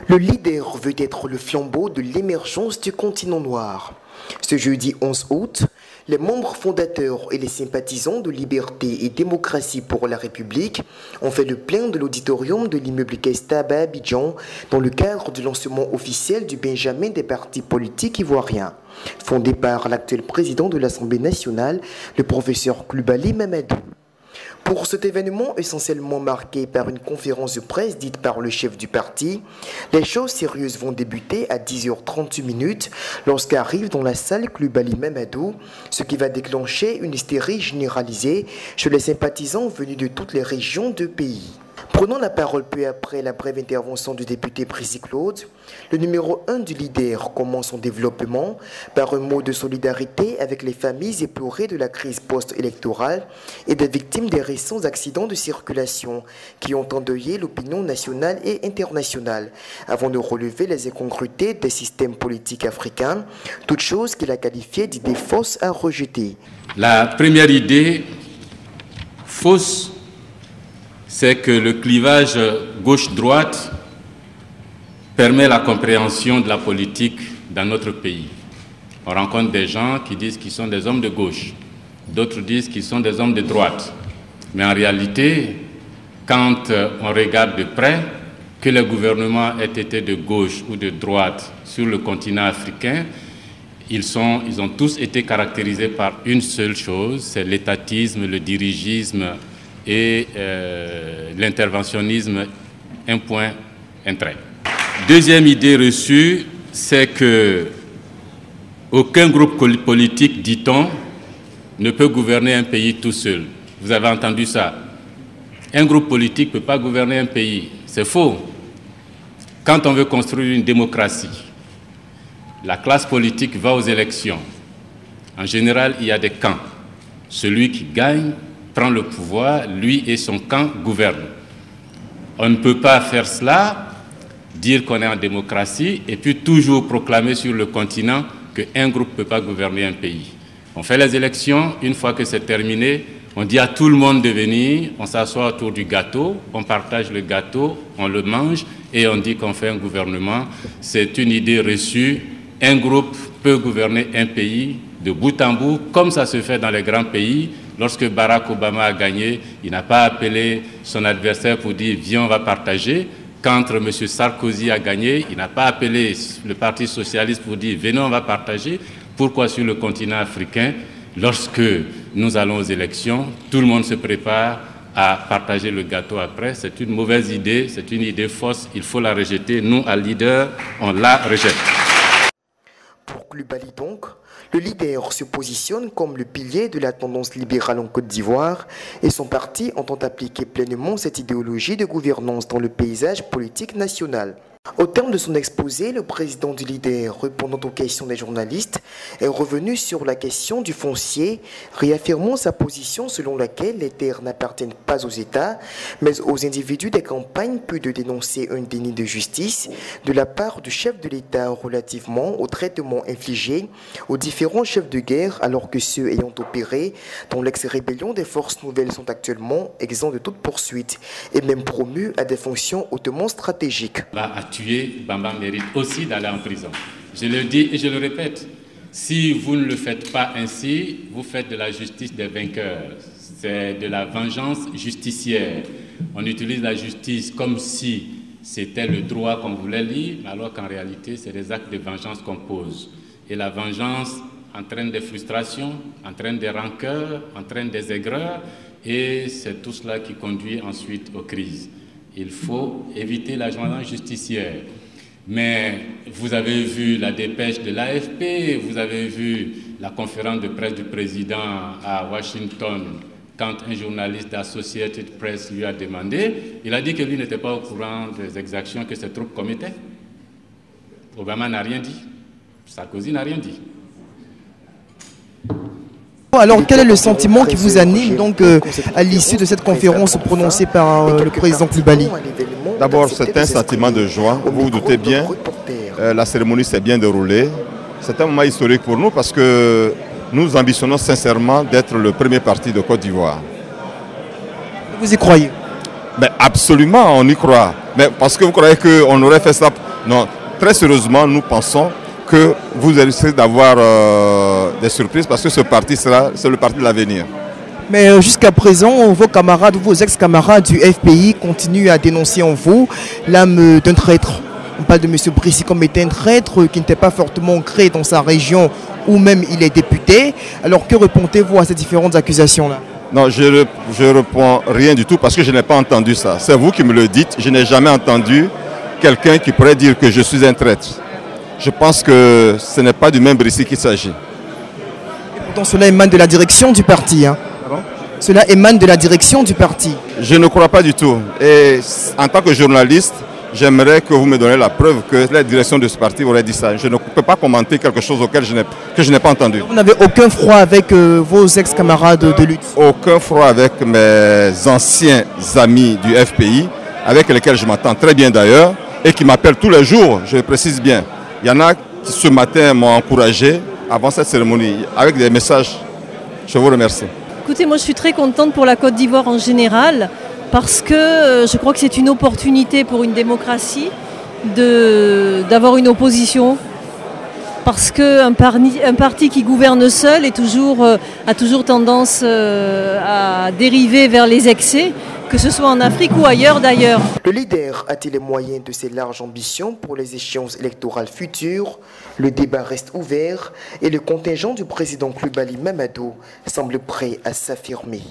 Le leader veut être le flambeau de l'émergence du continent noir. Ce jeudi 11 août, les membres fondateurs et les sympathisants de Liberté et Démocratie pour la République ont fait le plein de l'auditorium de l'immeuble Kestaba à Abidjan dans le cadre du lancement officiel du Benjamin des partis politiques ivoiriens, fondé par l'actuel président de l'Assemblée nationale, le professeur Coulibaly Mamadou. Pour cet événement essentiellement marqué par une conférence de presse dite par le chef du parti, les choses sérieuses vont débuter à 10h38 lorsqu'arrive dans la salle Coulibaly Mamadou, ce qui va déclencher une hystérie généralisée chez les sympathisants venus de toutes les régions du pays. Prenant la parole peu après la brève intervention du député Prési Claude, le numéro 1 du leader commence son développement par un mot de solidarité avec les familles éplorées de la crise post-électorale et des victimes des récents accidents de circulation qui ont endeuillé l'opinion nationale et internationale, avant de relever les incongruités des systèmes politiques africains, toute chose qu'il a qualifiée d'idée fausse à rejeter. La première idée fausse, c'est que le clivage gauche-droite permet la compréhension de la politique dans notre pays. On rencontre des gens qui disent qu'ils sont des hommes de gauche, d'autres disent qu'ils sont des hommes de droite. Mais en réalité, quand on regarde de près, que les gouvernements aient été de gauche ou de droite sur le continent africain, ils ont tous été caractérisés par une seule chose, c'est l'étatisme, le dirigisme et l'interventionnisme, un point, un trait. Deuxième idée reçue, c'est que aucun groupe politique, dit-on, ne peut gouverner un pays tout seul. Vous avez entendu ça? Un groupe politique ne peut pas gouverner un pays. C'est faux. Quand on veut construire une démocratie, la classe politique va aux élections. En général, il y a des camps. Celui qui gagne prend le pouvoir, lui et son camp gouvernent. On ne peut pas faire cela, dire qu'on est en démocratie et puis toujours proclamer sur le continent qu'un groupe ne peut pas gouverner un pays. On fait les élections, une fois que c'est terminé, on dit à tout le monde de venir, on s'assoit autour du gâteau, on partage le gâteau, on le mange et on dit qu'on fait un gouvernement. C'est une idée reçue. Un groupe peut gouverner un pays de bout en bout, comme ça se fait dans les grands pays. Lorsque Barack Obama a gagné, il n'a pas appelé son adversaire pour dire « viens, on va partager ». Quand M. Sarkozy a gagné, il n'a pas appelé le Parti socialiste pour dire « venez, on va partager ». Pourquoi sur le continent africain, lorsque nous allons aux élections, tout le monde se prépare à partager le gâteau après? C'est une mauvaise idée, c'est une idée fausse, il faut la rejeter. Nous, à leader, on la rejette. Pour Coulibaly donc, le leader se positionne comme le pilier de la tendance libérale en Côte d'Ivoire et son parti entend appliquer pleinement cette idéologie de gouvernance dans le paysage politique national. Au terme de son exposé, le président du leader, répondant aux questions des journalistes, est revenu sur la question du foncier, réaffirmant sa position selon laquelle les terres n'appartiennent pas aux États, mais aux individus des campagnes, puis de dénoncer un déni de justice de la part du chef de l'État relativement au traitement infligé aux différents chefs de guerre, alors que ceux ayant opéré dans l'ex-rébellion des forces nouvelles sont actuellement exempts de toute poursuite et même promus à des fonctions hautement stratégiques. Tuer, Bamba mérite aussi d'aller en prison. Je le dis et je le répète, si vous ne le faites pas ainsi, vous faites de la justice des vainqueurs. C'est de la vengeance justicière. On utilise la justice comme si c'était le droit qu'on voulait lire, alors qu'en réalité, c'est des actes de vengeance qu'on pose. Et la vengeance entraîne des frustrations, entraîne des rancœurs, entraîne des aigreurs, et c'est tout cela qui conduit ensuite aux crises. Il faut éviter la vengeance justicière. Mais vous avez vu la dépêche de l'AFP, vous avez vu la conférence de presse du président à Washington quand un journaliste d'Associated Press lui a demandé, il a dit que lui n'était pas au courant des exactions que ses troupes commettaient. Obama n'a rien dit, Sarkozy n'a rien dit. Alors, quel est le sentiment qui vous anime donc à l'issue de cette conférence prononcée par le président Coulibaly? D'abord, c'est un sentiment de joie. Vous vous doutez bien, la cérémonie s'est bien déroulée. C'est un moment historique pour nous parce que nous ambitionnons sincèrement d'être le premier parti de Côte d'Ivoire. Vous y croyez? Mais absolument, on y croit. Mais parce que vous croyez qu'on aurait fait ça Non, très sérieusement, nous pensons que vous risquez d'avoir des surprises parce que ce parti c'est le parti de l'avenir. Mais jusqu'à présent, vos camarades, vos ex-camarades du FPI continuent à dénoncer en vous l'âme d'un traître. On parle de M. Bricy comme étant un traître qui n'était pas fortement créé dans sa région où même il est député. Alors que répondez-vous à ces différentes accusations-là? Non, je ne réponds rien du tout parce que je n'ai pas entendu ça. C'est vous qui me le dites. Je n'ai jamais entendu quelqu'un qui pourrait dire que je suis un traître. Je pense que ce n'est pas du même Bricy qu'il s'agit. Et pourtant, cela émane de la direction du parti. Hein. Cela émane de la direction du parti. Je ne crois pas du tout. Et en tant que journaliste, j'aimerais que vous me donniez la preuve que la direction de ce parti aurait dit ça. Je ne peux pas commenter quelque chose que je n'ai pas entendu. Vous n'avez aucun froid avec vos ex-camarades de lutte? Aucun froid avec mes anciens amis du FPI, avec lesquels je m'entends très bien d'ailleurs, et qui m'appellent tous les jours, je précise bien. Il y en a qui ce matin m'ont encouragé avant cette cérémonie, avec des messages. Je vous remercie. Écoutez, moi je suis très contente pour la Côte d'Ivoire en général, parce que je crois que c'est une opportunité pour une démocratie d'avoir une opposition. Parce qu'un parti qui gouverne seul a toujours tendance à dériver vers les excès, que ce soit en Afrique ou ailleurs d'ailleurs. Le leader a-t-il les moyens de ses larges ambitions pour les échéances électorales futures? Le débat reste ouvert et le contingent du président Coulibaly Mamadou semble prêt à s'affirmer.